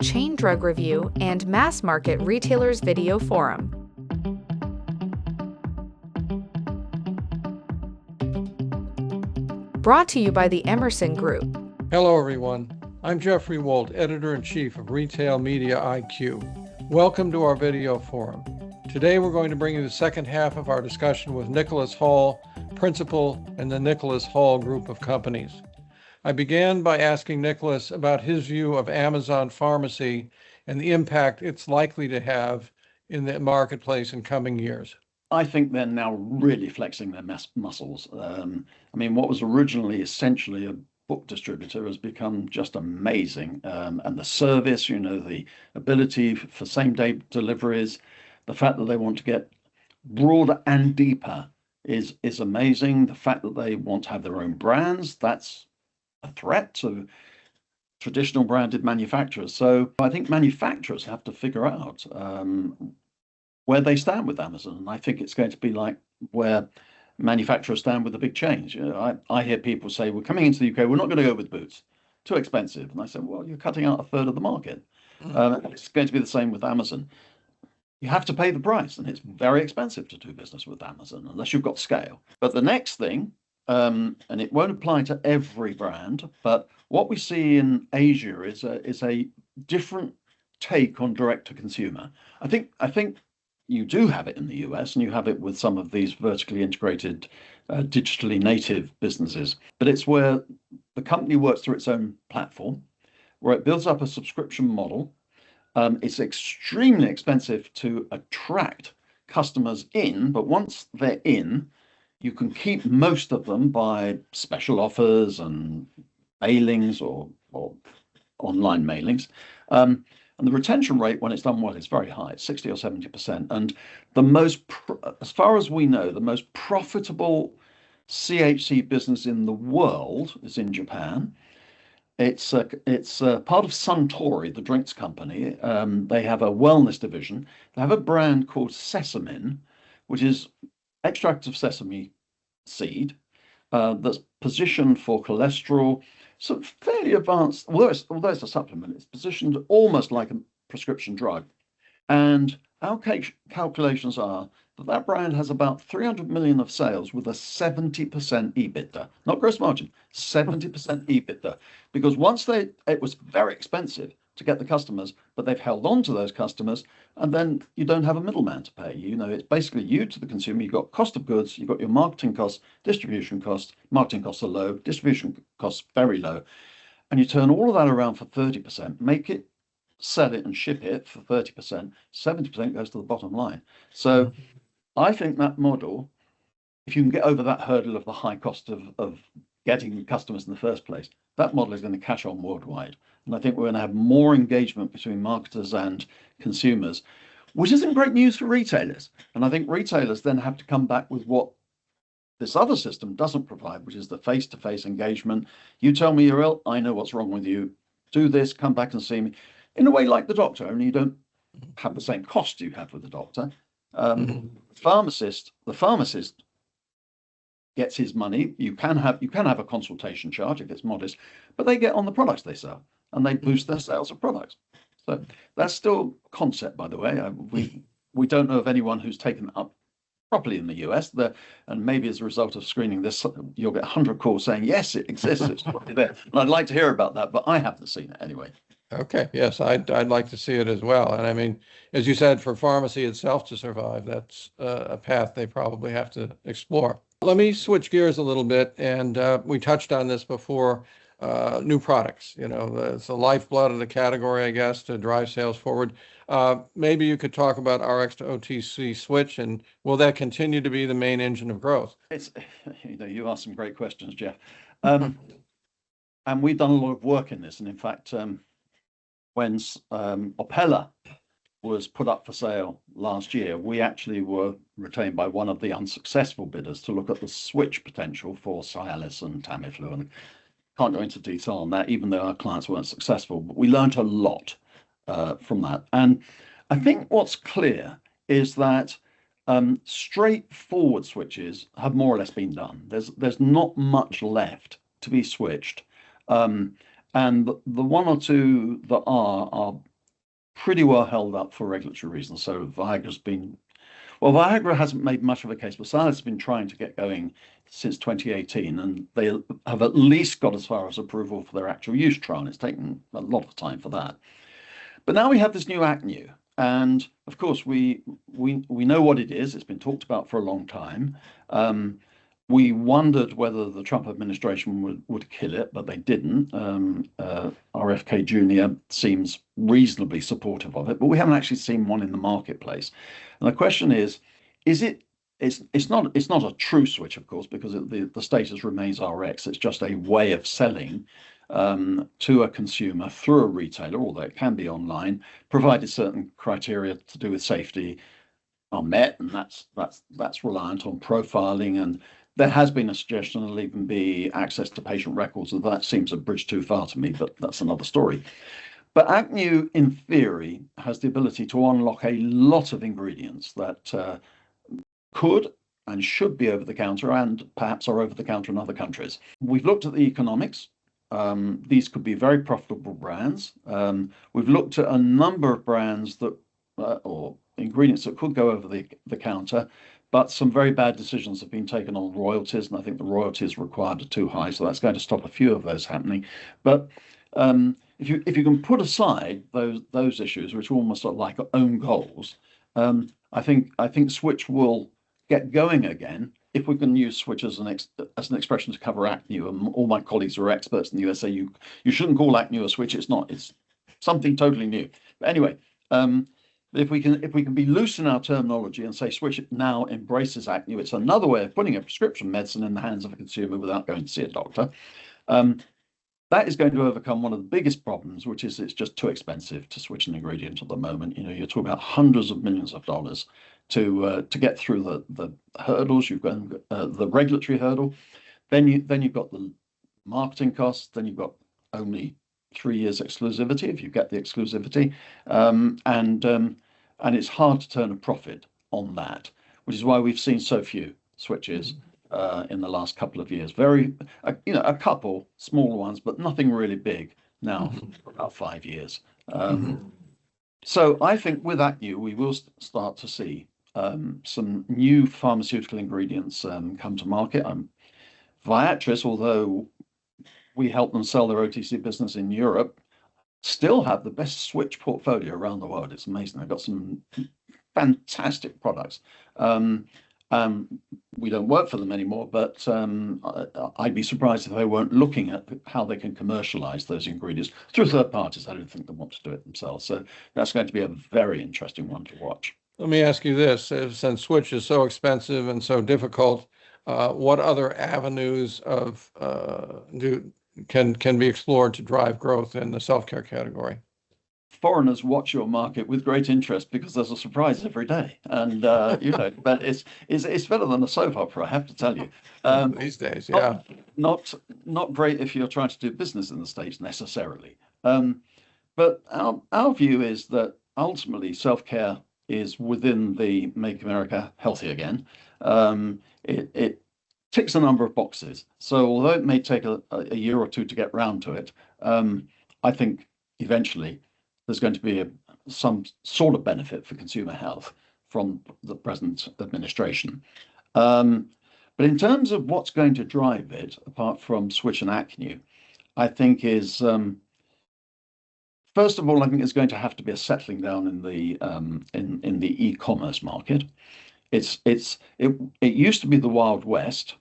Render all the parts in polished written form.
Chain Drug Review, and Mass Market Retailers Video Forum. Brought to you by the Emerson Group. Hello, everyone. I'm Jeffrey Walt, Editor-in-Chief of Retail Media IQ. Welcome to our video forum. Today, we're going to bring you the second half of our discussion with Nicholas Hall, Principal in the Nicholas Hall Group of Companies. I began by asking Nicholas about his view of Amazon Pharmacy and the impact it's likely to have in the marketplace in coming years. I think they're now really flexing their muscles. What was originally essentially a book distributor has become just amazing. And the service, the ability for same-day deliveries, the fact that they want to get broader and deeper is amazing. The fact that they want to have their own brands, that's a threat to traditional branded manufacturers. So I think manufacturers have to figure out where they stand with Amazon. And I think it's going to be like where manufacturers stand with the big chains. I hear people say, we're coming into the UK, we're not going to go with Boots, too expensive. And I said, well, you're cutting out a third of the market. It's going to be the same with Amazon. You have to pay the price, and it's very expensive to do business with Amazon unless you've got scale. But the next thing, and it won't apply to every brand, but what we see in Asia is a different take on direct to consumer. I think you do have it in the US, and you have it with some of these vertically integrated, digitally native businesses. But it's where the company works through its own platform, where it builds up a subscription model. It's extremely expensive to attract customers in, but once they're in, you can keep most of them by special offers and mailings or online mailings. And the retention rate, when it's done well, is very high. It's 60 or 70%. And as far as we know, the most profitable CHC business in the world is in Japan. It's part of Suntory, the drinks company. They have a wellness division. They have a brand called Sesamin, which is extract of sesame seed that's positioned for cholesterol. So fairly advanced, although it's a supplement, it's positioned almost like a prescription drug. And our calculations are that brand has about 300 million of sales with a 70% EBITDA, not gross margin, 70% EBITDA. Because it was very expensive to get the customers, but they've held on to those customers, and then you don't have a middleman to pay. It's basically you to the consumer. You've got cost of goods, you've got your marketing costs, distribution costs. Marketing costs are low, distribution costs very low, and you turn all of that around for 30%, sell it and ship it for 30%, 70% goes to the bottom line. So I think that model, if you can get over that hurdle of the high cost of getting customers in the first place, that model is going to catch on worldwide. And I think we're going to have more engagement between marketers and consumers, which isn't great news for retailers. And I think retailers then have to come back with what this other system doesn't provide, which is the face-to-face engagement. You tell me you're ill, I know what's wrong with you. Do this, come back and see me. In a way like the doctor, only you don't have the same cost you have with the doctor. The pharmacist gets his money. You can have a consultation charge if it's modest, but they get on the products they sell, and they boost their sales of products. So that's still a concept, by the way. We don't know of anyone who's taken it up properly in the US. And maybe as a result of screening this, you'll get 100 calls saying, yes, it exists, it's probably there. And I'd like to hear about that, but I haven't seen it anyway. Okay, yes, I'd like to see it as well. And as you said, for pharmacy itself to survive, that's a path they probably have to explore. Let me switch gears a little bit, and we touched on this before, new products. It's the lifeblood of the category, I guess, to drive sales forward. Maybe you could talk about RX to OTC switch, and will that continue to be the main engine of growth? You asked some great questions, Jeff. And we've done a lot of work in this. And in fact, when Opella was put up for sale last year, we actually were retained by one of the unsuccessful bidders to look at the switch potential for Cialis and Tamiflu. And can't go into detail on that, even though our clients weren't successful, but we learned a lot from that. And I think what's clear is that straightforward switches have more or less been done. There's not much left to be switched. And the one or two that are pretty well held up for regulatory reasons. So Viagra hasn't made much of a case, but Cialis has been trying to get going since 2018, and they have at least got as far as approval for their actual use trial. It's taken a lot of time for that. But now we have this new Acnu, and of course we know what it is. It's been talked about for a long time. We wondered whether the Trump administration would kill it, but they didn't. RFK Jr. seems reasonably supportive of it, but we haven't actually seen one in the marketplace. And the question is it? It's not a true switch, of course, because the status remains RX. It's just a way of selling to a consumer through a retailer, although it can be online, provided certain criteria to do with safety are met, and that's reliant on profiling. And there has been a suggestion there'll even be access to patient records, and that seems a bridge too far to me, but that's another story. But Acnu, in theory, has the ability to unlock a lot of ingredients that could and should be over the counter, and perhaps are over the counter in other countries. We've looked at the economics. These could be very profitable brands. We've looked at a number of brands that or ingredients that could go over the counter, but some very bad decisions have been taken on royalties, and I think the royalties required are too high, so that's going to stop a few of those happening. But if you can put aside those issues, which almost are like own goals, I think Switch will get going again if we can use Switch as an expression to cover Acnu. And all my colleagues who are experts in the USA, you shouldn't call Acnu a switch. It's not. It's something totally new. But anyway, if we can be loose in our terminology and say Switch now embraces Acnu, it's another way of putting a prescription medicine in the hands of a consumer without going to see a doctor. That is going to overcome one of the biggest problems, which is it's just too expensive to switch an ingredient at the moment. You know, you're talking about hundreds of millions of dollars to get through the hurdles. You've got the regulatory hurdle, then you've got the marketing costs, then you've got only 3 years exclusivity if you get the exclusivity, and it's hard to turn a profit on that, which is why we've seen so few switches in the last couple of years. A couple smaller ones, but nothing really big now for about 5 years. So I think with Acnu, we will start to see some new pharmaceutical ingredients come to market. Viatris, although we help them sell their OTC business in Europe, still have the best switch portfolio around the world. It's amazing. They've got some fantastic products. We don't work for them anymore, but I'd be surprised if they weren't looking at how they can commercialize those ingredients through third parties. I don't think they want to do it themselves. So that's going to be a very interesting one to watch. Let me ask you this, since Switch is so expensive and so difficult, what other avenues can be explored to drive growth in the self-care category? Foreigners watch your market with great interest because there's a surprise every day, and but it's better than a soap opera, I have to tell you. These days, yeah. Not great if you're trying to do business in the States necessarily. But our view is that ultimately self-care is within the Make America Healthy Again. It ticks a number of boxes. So although it may take a year or two to get round to it, I think eventually there's going to be some sort of benefit for consumer health from the present administration. But in terms of what's going to drive it, apart from Switch and Acnu, I think is first of all, I think there's going to have to be a settling down in the e-commerce market. It used to be the Wild West.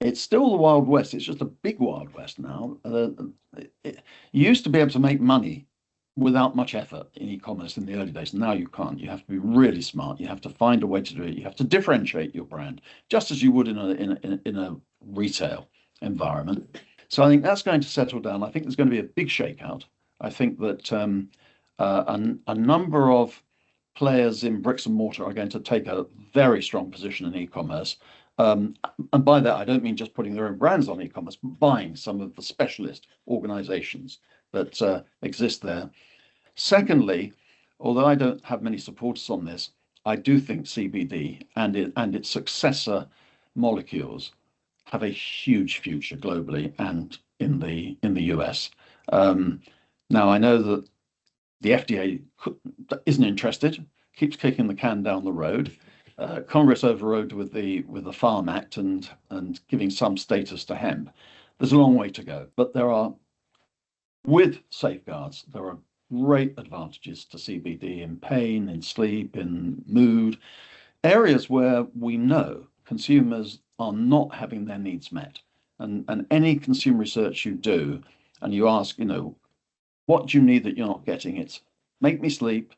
It's still the Wild West. It's just a big Wild West now. You used to be able to make money without much effort in e-commerce in the early days. Now you can't. You have to be really smart. You have to find a way to do it. You have to differentiate your brand, just as you would in a retail environment. So I think that's going to settle down. I think there's going to be a big shakeout. I think that a number of players in bricks and mortar are going to take a very strong position in e-commerce. And by that, I don't mean just putting their own brands on e-commerce, but buying some of the specialist organizations that exist there. Secondly, although I don't have many supporters on this, I do think CBD and its successor molecules have a huge future globally and in the US. Now I know that The FDA isn't interested, keeps kicking the can down the road. Congress overrode with the Farm Act and giving some status to hemp. There's a long way to go, but there are, with safeguards, there are great advantages to CBD in pain, in sleep, in mood, areas where we know consumers are not having their needs met. And any consumer research you do, and you ask, what do you need that you're not getting? It's make me sleep,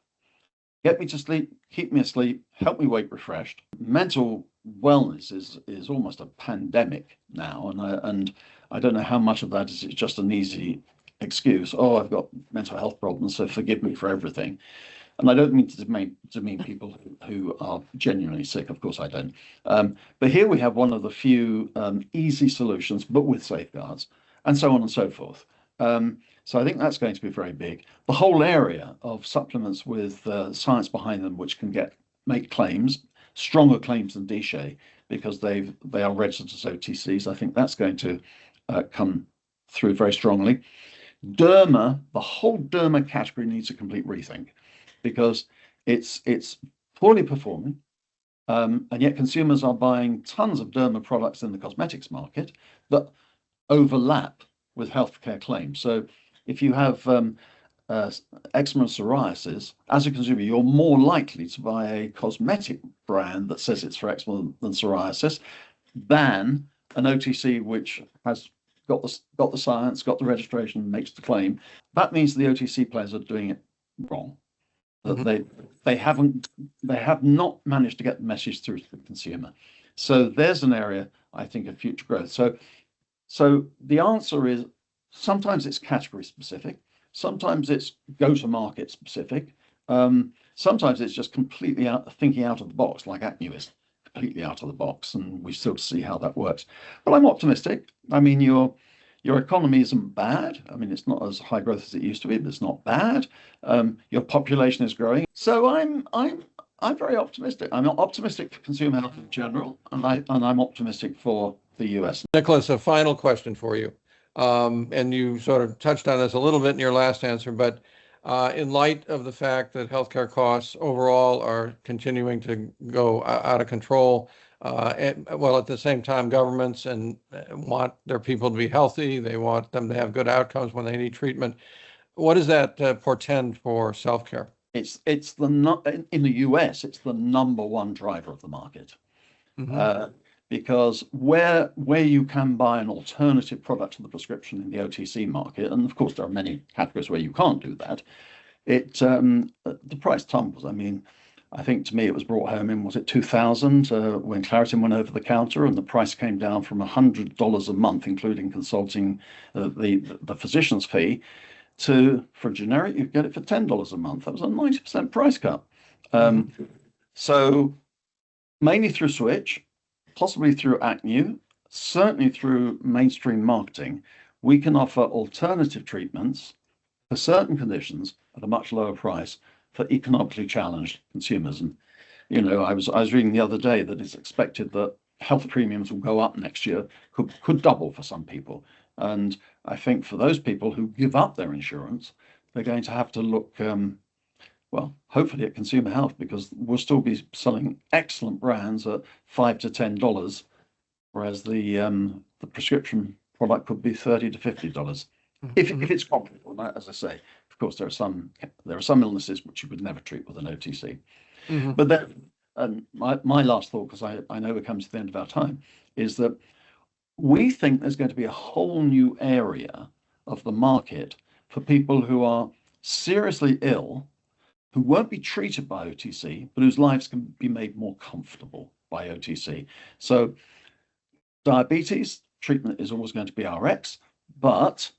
get me to sleep, keep me asleep, help me wake refreshed. Mental wellness is almost a pandemic now, and I don't know how much of that is just an easy excuse. Oh, I've got mental health problems, so forgive me for everything. And I don't mean to demean people who are genuinely sick. Of course, I don't. But here we have one of the few easy solutions, but with safeguards, and so on and so forth. So I think that's going to be very big. The whole area of supplements with science behind them, which can make claims, stronger claims than DSHEA, because they are registered as OTCs. I think that's going to come through very strongly. Derma, the whole derma category needs a complete rethink, because it's poorly performing, and yet consumers are buying tons of derma products in the cosmetics market that overlap with healthcare claims. So if you have eczema and psoriasis, as a consumer, you're more likely to buy a cosmetic brand that says it's for eczema and psoriasis than an OTC which has got the science, got the registration, makes the claim. That means the OTC players are doing it wrong. That they have not managed to get the message through to the consumer. So there's an area, I think, of future growth. So the answer is, sometimes it's category specific, sometimes it's go-to-market specific, sometimes it's just completely thinking out of the box, like Acnu is completely out of the box, and we still see how that works. But I'm optimistic. I mean, your economy isn't bad. I mean, it's not as high growth as it used to be, but it's not bad. Your population is growing, so I'm very optimistic. I'm optimistic for consumer health in general, and I'm optimistic for the US. Nicholas, a final question for you. And you sort of touched on this a little bit in your last answer, but in light of the fact that healthcare costs overall are continuing to go out of control, while at the same time governments want their people to be healthy, they want them to have good outcomes when they need treatment. What does that portend for self-care? In the US, it's the number one driver of the market. Mm-hmm. Because where you can buy an alternative product to the prescription in the OTC market, and of course there are many categories where you can't do that, the price tumbles. I mean, I think to me it was brought home in, was it 2000 when Claritin went over the counter, and the price came down from $100 a month, including consulting the physician's fee, to, for generic, you get it for $10 a month. That was a 90% price cut. So mainly through switch, possibly through Acnu, certainly through mainstream marketing, we can offer alternative treatments for certain conditions at a much lower price for economically challenged consumers. And I was reading the other day that it's expected that health premiums will go up next year, could double for some people. And I think for those people who give up their insurance, they're going to have to look, hopefully at consumer health, because we'll still be selling excellent brands at $5 to $10, whereas the prescription product could be $30 to $50 if it's comparable. As I say, of course, there are some illnesses which you would never treat with an OTC. But then, my last thought, because I know we're coming to the end of our time, is that we think there's going to be a whole new area of the market for people who are seriously ill, who won't be treated by OTC, but whose lives can be made more comfortable by OTC. So diabetes treatment is always going to be RX, but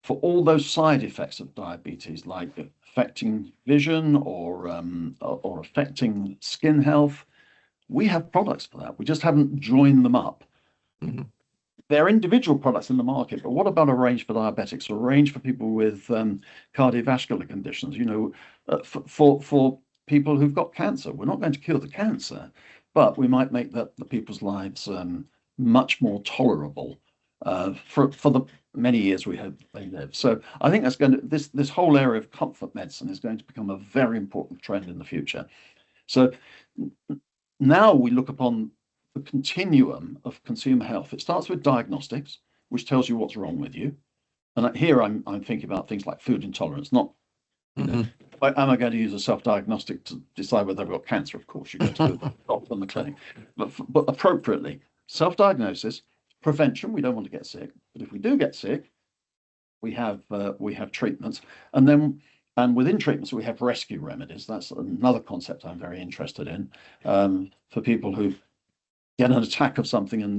for all those side effects of diabetes, like affecting vision or affecting skin health, we have products for that. We just haven't joined them up. There are individual products in the market, but what about a range for diabetics, or a range for people with cardiovascular conditions? For people who've got cancer, we're not going to cure the cancer, but we might make the people's lives much more tolerable for many years we hope they live. So I think that's going to this whole area of comfort medicine is going to become a very important trend in the future. So now we look upon the continuum of consumer health. It starts with diagnostics, which tells you what's wrong with you. And here I'm thinking about things like food intolerance, not, you know, am I going to use a self-diagnostic to decide whether I've got cancer? Of course, you go to the doctor and the clinic, but appropriately, self-diagnosis, prevention. We don't want to get sick, but if we do get sick, we have treatments, and within treatments we have rescue remedies. That's another concept I'm very interested in, for people who get an attack of something and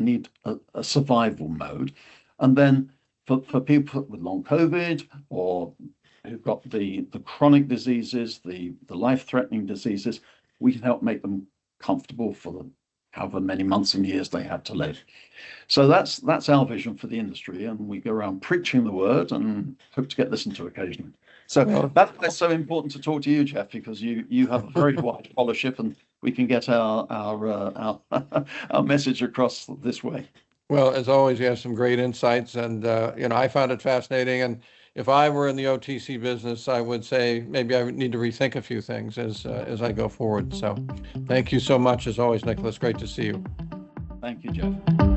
need a survival mode, and then for people with long COVID or who've got the chronic diseases, the life-threatening diseases, we can help make them comfortable for the however many months and years they have to live. So that's our vision for the industry, and we go around preaching the word and hope to get listened to occasionally. So that's so important to talk to you, Jeff, because you have a very wide followership, and we can get our message across this way. Well, as always, you have some great insights, and I found it fascinating. And if I were in the OTC business, I would say maybe I would need to rethink a few things as I go forward. So, thank you so much, as always, Nicholas. Great to see you. Thank you, Jeff.